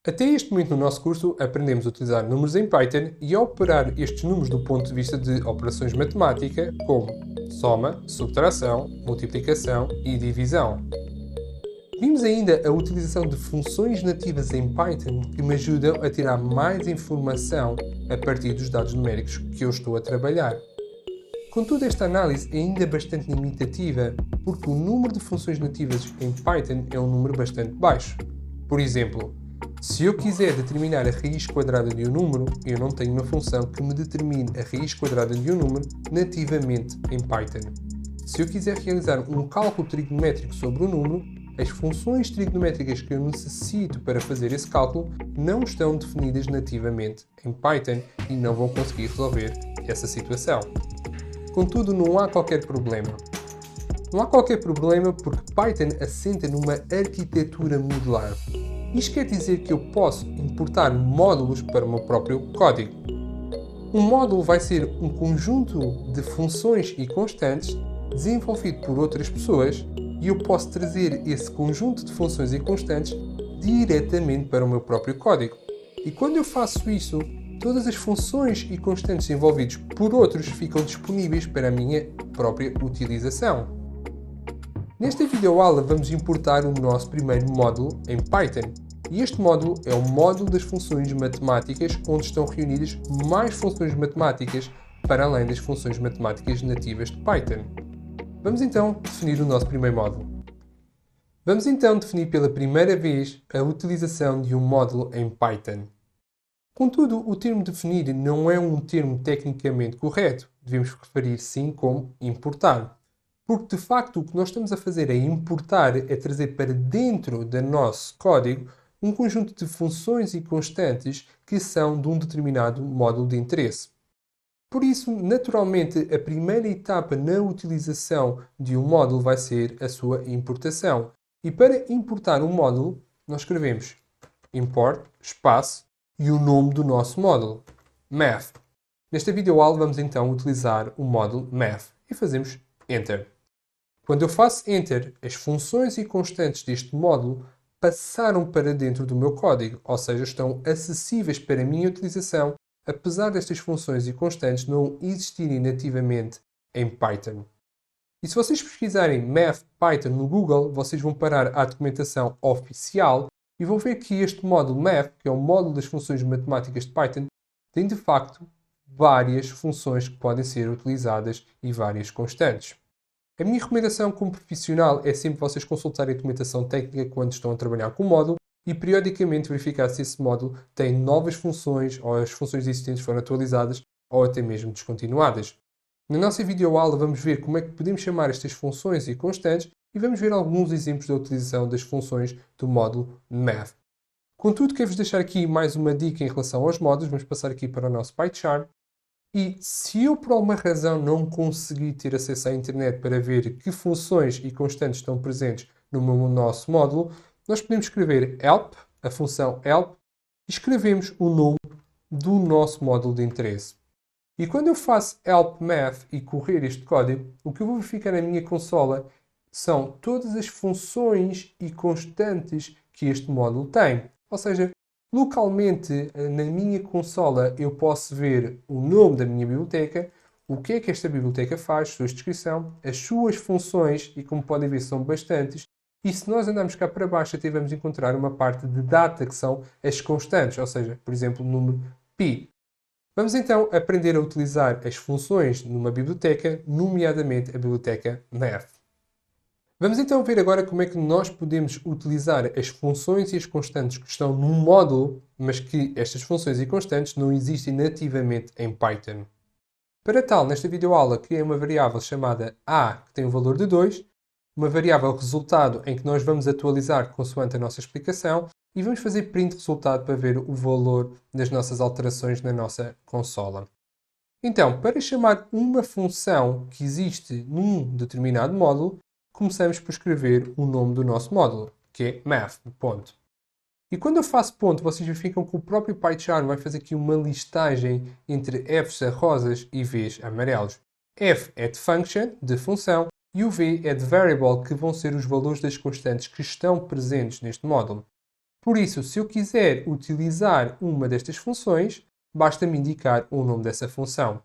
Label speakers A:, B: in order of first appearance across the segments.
A: Até este momento no nosso curso aprendemos a utilizar números em Python e a operar estes números do ponto de vista de operações matemáticas como soma, subtração, multiplicação e divisão. Vimos ainda a utilização de funções nativas em Python que me ajudam a tirar mais informação a partir dos dados numéricos que eu estou a trabalhar. Contudo, esta análise é ainda bastante limitativa porque o número de funções nativas em Python é um número bastante baixo. Por exemplo, se eu quiser determinar a raiz quadrada de um número, eu não tenho uma função que me determine a raiz quadrada de um número nativamente em Python. Se eu quiser realizar um cálculo trigonométrico sobre um número, as funções trigonométricas que eu necessito para fazer esse cálculo não estão definidas nativamente em Python e não vão conseguir resolver essa situação. Contudo, não há qualquer problema. Não há qualquer problema porque Python assenta numa arquitetura modular. Isto quer dizer que eu posso importar módulos para o meu próprio código. Um módulo vai ser um conjunto de funções e constantes desenvolvido por outras pessoas e eu posso trazer esse conjunto de funções e constantes diretamente para o meu próprio código. E quando eu faço isso, todas as funções e constantes envolvidos por outros ficam disponíveis para a minha própria utilização. Nesta videoaula vamos importar o nosso primeiro módulo em Python. E este módulo é o módulo das funções matemáticas, onde estão reunidas mais funções matemáticas para além das funções matemáticas nativas de Python. Vamos então definir o nosso primeiro módulo. Vamos então definir pela primeira vez a utilização de um módulo em Python. Contudo, o termo definir não é um termo tecnicamente correto. Devemos referir sim como importar. Porque de facto o que nós estamos a fazer é importar, é trazer para dentro do nosso código um conjunto de funções e constantes que são de um determinado módulo de interesse. Por isso, naturalmente, a primeira etapa na utilização de um módulo vai ser a sua importação. E para importar um módulo, nós escrevemos import, espaço e o nome do nosso módulo, math. Nesta videoaula vamos então utilizar o módulo math e fazemos enter. Quando eu faço enter, as funções e constantes deste módulo passaram para dentro do meu código, ou seja, estão acessíveis para a minha utilização, apesar destas funções e constantes não existirem nativamente em Python. E se vocês pesquisarem Math Python no Google, vocês vão parar à documentação oficial e vão ver que este módulo Math, que é o módulo das funções matemáticas de Python, tem de facto várias funções que podem ser utilizadas e várias constantes. A minha recomendação como profissional é sempre vocês consultarem a documentação técnica quando estão a trabalhar com o módulo e periodicamente verificar se esse módulo tem novas funções ou as funções existentes foram atualizadas ou até mesmo descontinuadas. Na nossa videoaula vamos ver como é que podemos chamar estas funções e constantes e vamos ver alguns exemplos da utilização das funções do módulo Math. Contudo, quero-vos deixar aqui mais uma dica em relação aos módulos. Vamos passar aqui para o nosso PyChart. E se eu por alguma razão não conseguir ter acesso à internet para ver que funções e constantes estão presentes no nosso módulo, nós podemos escrever help, a função help, e escrevemos o nome do nosso módulo de interesse. E quando eu faço help math e correr este código, o que eu vou verificar na minha consola são todas as funções e constantes que este módulo tem. Ou seja, localmente, na minha consola, eu posso ver o nome da minha biblioteca, o que é que esta biblioteca faz, sua descrição, as suas funções, e como podem ver são bastantes, e se nós andarmos cá para baixo até vamos encontrar uma parte de data, que são as constantes, ou seja, por exemplo, o número π. Vamos então aprender a utilizar as funções numa biblioteca, nomeadamente a biblioteca Math. Vamos então ver agora como é que nós podemos utilizar as funções e as constantes que estão num módulo, mas que estas funções e constantes não existem nativamente em Python. Para tal, nesta videoaula criei uma variável chamada a, que tem o valor de 2, uma variável resultado em que nós vamos atualizar consoante a nossa explicação e vamos fazer print resultado para ver o valor das nossas alterações na nossa consola. Então, para chamar uma função que existe num determinado módulo, começamos por escrever o nome do nosso módulo, que é math, ponto. E quando eu faço ponto, vocês verificam que o próprio PyChart vai fazer aqui uma listagem entre Fs a rosas e Vs amarelos. F é de function, de função, e o V é de variable, que vão ser os valores das constantes que estão presentes neste módulo. Por isso, se eu quiser utilizar uma destas funções, basta-me indicar o nome dessa função.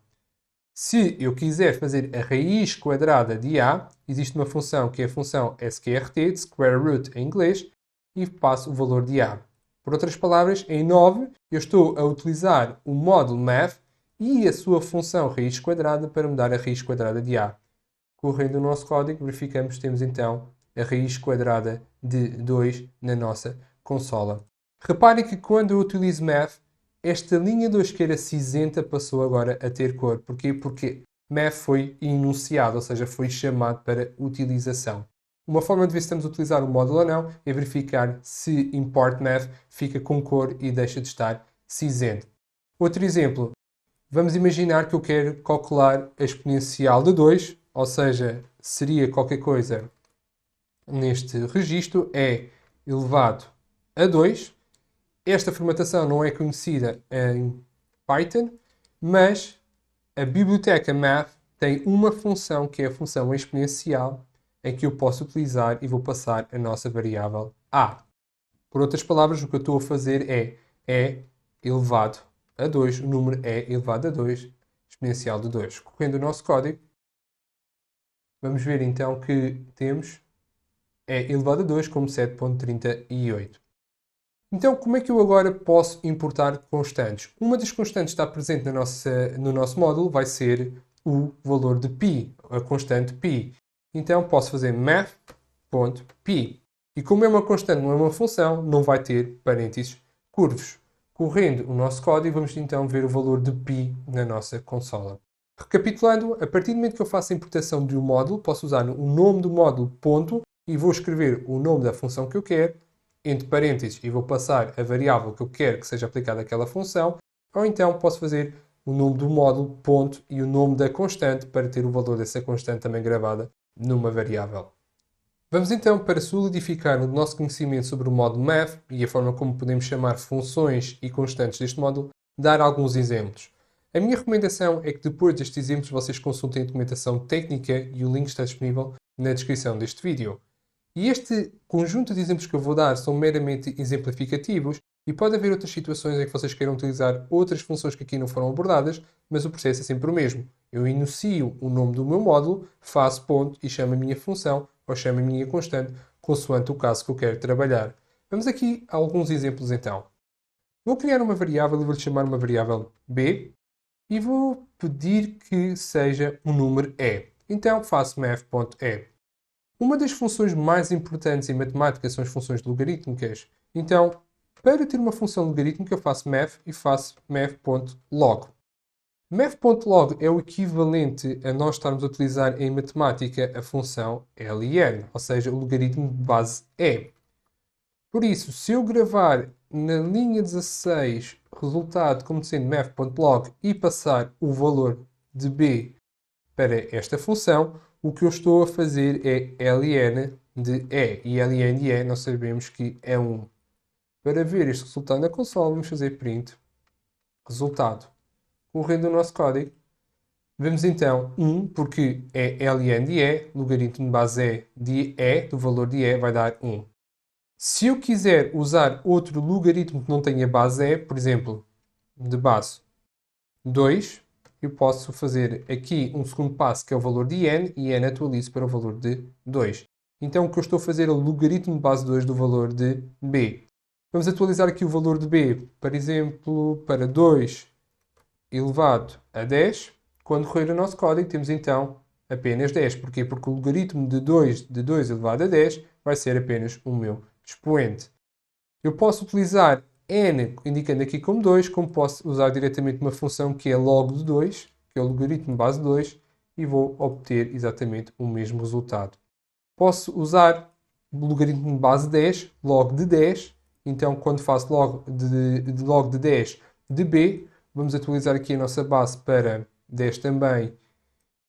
A: Se eu quiser fazer a raiz quadrada de A, existe uma função que é a função sqrt, de square root em inglês, e passo o valor de A. Por outras palavras, em 9, eu estou a utilizar o módulo math e a sua função raiz quadrada para me dar a raiz quadrada de A. Correndo o nosso código, verificamos que temos então a raiz quadrada de 2 na nossa consola. Reparem que quando eu utilizo math, esta linha 2 que era cinzenta passou agora a ter cor. Porquê? Porque math foi enunciado, ou seja, foi chamado para utilização. Uma forma de ver se estamos a utilizar o módulo ou não é verificar se import math fica com cor e deixa de estar cinzento. Outro exemplo, vamos imaginar que eu quero calcular a exponencial de 2, ou seja, seria qualquer coisa neste registro, é elevado a 2. Esta formatação não é conhecida em Python, mas a biblioteca math tem uma função que é a função exponencial, em que eu posso utilizar e vou passar a nossa variável a. Por outras palavras, o que eu estou a fazer é elevado a 2, o número é elevado a 2, exponencial de 2. Correndo o nosso código, vamos ver então que temos é elevado a 2 como 7.38. Então, como é que eu agora posso importar constantes? Uma das constantes que está presente no nosso módulo vai ser o valor de π, a constante π. Então, posso fazer math.π. E como é uma constante, não é uma função, não vai ter parênteses curvos. Correndo o nosso código, vamos então ver o valor de π na nossa consola. Recapitulando, a partir do momento que eu faço a importação de um módulo, posso usar o nome do módulo ponto e vou escrever o nome da função que eu quero, entre parênteses, e vou passar a variável que eu quero que seja aplicada àquela função, ou então posso fazer o nome do módulo ponto e o nome da constante para ter o valor dessa constante também gravada numa variável. Vamos então, para solidificar o nosso conhecimento sobre o módulo math e a forma como podemos chamar funções e constantes deste módulo, dar alguns exemplos. A minha recomendação é que depois destes exemplos vocês consultem a documentação técnica e o link está disponível na descrição deste vídeo. E este conjunto de exemplos que eu vou dar são meramente exemplificativos e pode haver outras situações em que vocês queiram utilizar outras funções que aqui não foram abordadas, mas o processo é sempre o mesmo. Eu inicio o nome do meu módulo, faço ponto e chamo a minha função ou chamo a minha constante, consoante o caso que eu quero trabalhar. Vamos aqui a alguns exemplos então. Vou criar uma variável e vou-lhe chamar uma variável b e vou pedir que seja um número e. Então faço math.e. Uma das funções mais importantes em matemática são as funções logarítmicas. Então, para ter uma função logarítmica, eu faço math e faço math.log. Math.log é o equivalente a nós estarmos a utilizar em matemática a função ln, ou seja, o logaritmo de base e. Por isso, se eu gravar na linha 16 resultado como sendo math.log e passar o valor de b para esta função, o que eu estou a fazer é ln de e. E ln de e nós sabemos que é 1. Para ver este resultado na consola, vamos fazer print resultado. Correndo o nosso código, vemos então 1, porque é ln de e, logaritmo de base e de e, do valor de e, vai dar 1. Se eu quiser usar outro logaritmo que não tenha base e, por exemplo, de base 2, eu posso fazer aqui um segundo passo, que é o valor de n, e n atualizo para o valor de 2. Então, o que eu estou a fazer é o logaritmo de base 2 do valor de b. Vamos atualizar aqui o valor de b, por exemplo, para 2 elevado a 10. Quando correr o nosso código, temos então apenas 10. Porquê? Porque o logaritmo de 2 elevado a 10 vai ser apenas o meu expoente. Eu posso utilizar n, indicando aqui como 2, como posso usar diretamente uma função que é log de 2, que é o logaritmo base 2, e vou obter exatamente o mesmo resultado. Posso usar o logaritmo base 10, log de 10, então quando faço log de 10 de b, vamos atualizar aqui a nossa base para 10 também,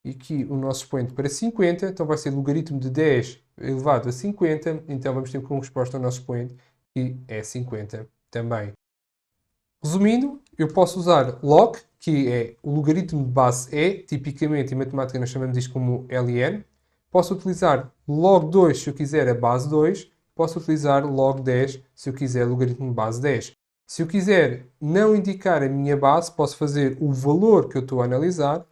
A: e aqui o nosso expoente para 50, então vai ser logaritmo de 10 elevado a 50, então vamos ter como resposta o nosso expoente, que é 50 também. Resumindo, eu posso usar log, que é o logaritmo de base e, tipicamente em matemática nós chamamos isto como ln. Posso utilizar log 2 se eu quiser a base 2 posso utilizar log 10 se eu quiser logaritmo de base 10. Se eu quiser não indicar a minha base, posso fazer o valor que eu estou a analisar,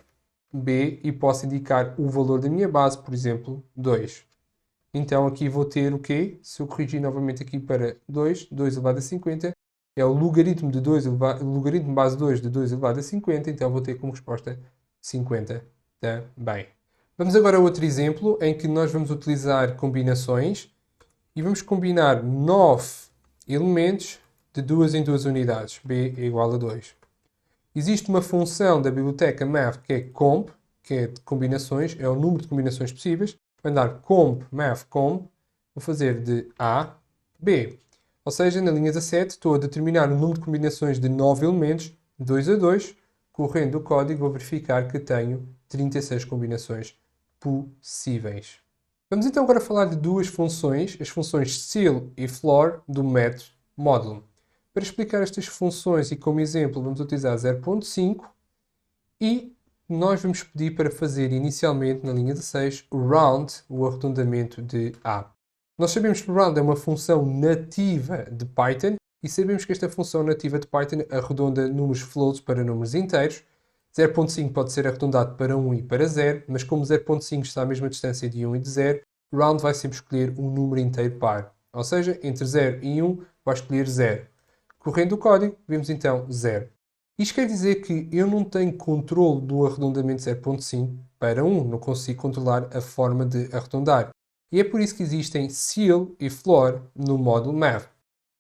A: b, e posso indicar o valor da minha base, por exemplo, 2. Então aqui vou ter o quê? Se eu corrigir novamente aqui para 2 elevado a 50, é o logaritmo de 2 elevado, logaritmo base 2 de 2 elevado a 50, então vou ter como resposta 50 também. Vamos agora a outro exemplo em que nós vamos utilizar combinações e vamos combinar 9 elementos de 2 em 2 unidades. B é igual a 2. Existe uma função da biblioteca math que é comp, que é de combinações, é o número de combinações possíveis. Vai dar comp, math, comp, vou fazer de A, B. Ou seja, na linha 17 estou a determinar o número de combinações de 9 elementos, 2 a 2, correndo o código vou verificar que tenho 36 combinações possíveis. Vamos então agora falar de duas funções, as funções ceil e floor do método módulo. Para explicar estas funções e como exemplo vamos utilizar 0.5 e nós vamos pedir para fazer inicialmente na linha 16 o round, o arredondamento de A. Nós sabemos que o round é uma função nativa de Python e sabemos que esta função nativa de Python arredonda números floats para números inteiros. 0.5 pode ser arredondado para 1 e para 0, mas como 0.5 está à mesma distância de 1 e de 0, round vai sempre escolher um número inteiro par. Ou seja, entre 0 e 1 vai escolher 0. Correndo o código, vemos então 0. Isto quer dizer que eu não tenho controle do arredondamento 0.5 para 1, não consigo controlar a forma de arredondar. E é por isso que existem ceil e floor no módulo math.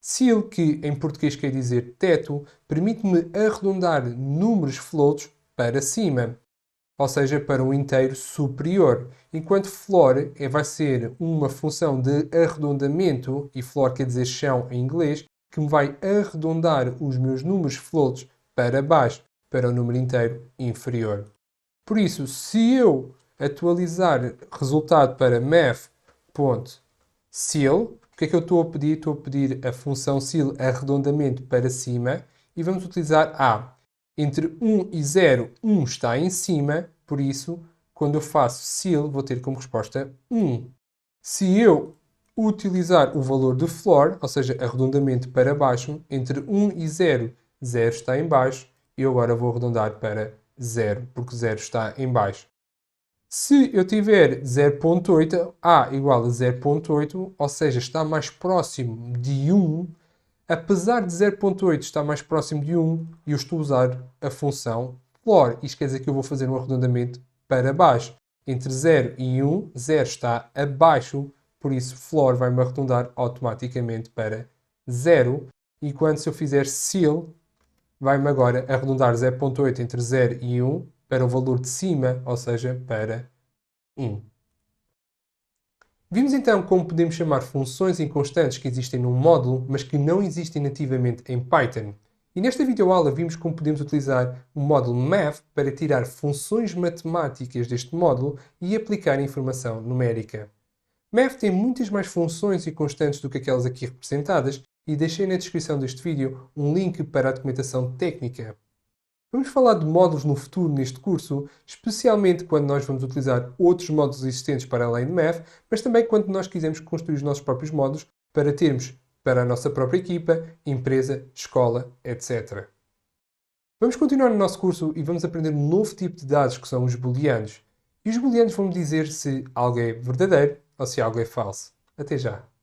A: Ceil, que em português quer dizer teto, permite-me arredondar números floats para cima, ou seja, para um inteiro superior, enquanto floor vai ser uma função de arredondamento, e floor quer dizer chão em inglês, que me vai arredondar os meus números floats para baixo, para o número inteiro inferior. Por isso, se eu atualizar resultado para math.ceil, o que é que eu estou a pedir? Estou a pedir a função ceil arredondamento para cima e vamos utilizar A. Entre 1 e 0, 1 está em cima, por isso, quando eu faço ceil, vou ter como resposta 1. Se eu utilizar o valor de floor, ou seja, arredondamento para baixo, entre 1 e 0, 0 está em baixo, eu agora vou arredondar para 0, porque 0 está em baixo. Se eu tiver 0.8, A igual a 0.8, ou seja, está mais próximo de 1, apesar de 0.8 estar mais próximo de 1, eu estou a usar a função floor. Isto quer dizer que eu vou fazer um arredondamento para baixo. Entre 0 e 1, 0 está abaixo, por isso floor vai-me arredondar automaticamente para 0. Enquanto se eu fizer ceil, vai-me agora arredondar 0.8 entre 0 e 1 para o valor de cima, ou seja, para 1. Vimos então como podemos chamar funções inconstantes que existem num módulo, mas que não existem nativamente em Python. E nesta videoaula vimos como podemos utilizar o módulo math para tirar funções matemáticas deste módulo e aplicar informação numérica. Math tem muitas mais funções e constantes do que aquelas aqui representadas e deixei na descrição deste vídeo um link para a documentação técnica. Vamos falar de módulos no futuro neste curso, especialmente quando nós vamos utilizar outros módulos existentes para além de Math, mas também quando nós quisermos construir os nossos próprios módulos para termos para a nossa própria equipa, empresa, escola, etc. Vamos continuar no nosso curso e vamos aprender um novo tipo de dados que são os booleanos. E os booleanos vão dizer se algo é verdadeiro ou se algo é falso. Até já!